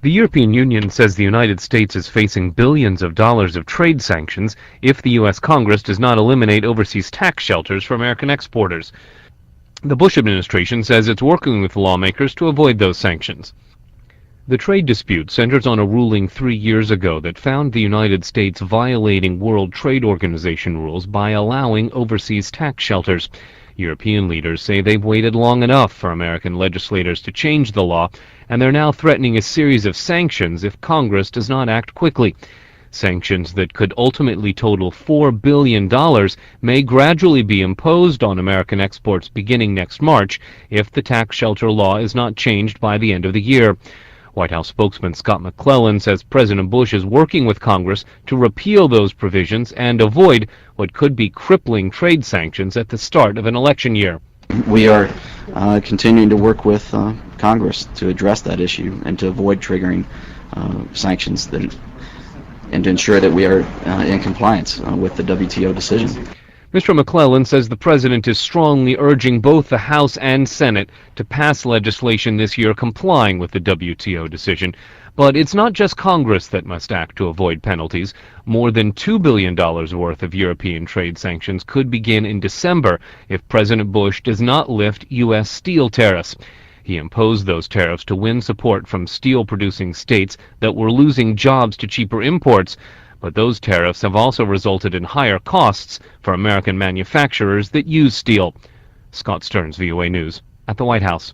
The European Union says the United States is facing billions of dollars of trade sanctions if the U.S. Congress does not eliminate overseas tax shelters for American exporters. The Bush administration says it's working with lawmakers to avoid those sanctions. The trade dispute centers on a ruling 3 years ago that found the United States violating World Trade Organization rules by allowing overseas tax shelters. European leaders say they've waited long enough for American legislators to change the law, and they're now threatening a series of sanctions if Congress does not act quickly. Sanctions that could ultimately total $4 billion may gradually be imposed on American exports beginning next March if the tax shelter law is not changed by the end of the year. White House spokesman Scott McClellan says President Bush is working with Congress to repeal those provisions and avoid what could be crippling trade sanctions at the start of an election year. We are continuing to work with Congress to address that issue and to avoid triggering sanctions and to ensure that we are in compliance with the WTO decision. Mr. McClellan says the president is strongly urging both the House and Senate to pass legislation this year complying with the WTO decision. But it's not just Congress that must act to avoid penalties. More than $2 billion worth of European trade sanctions could begin in December if President Bush does not lift U.S. steel tariffs. He imposed those tariffs to win support from steel-producing states that were losing jobs to cheaper imports. But those tariffs have also resulted in higher costs for American manufacturers that use steel. Scott Stearns, VOA News, at the White House.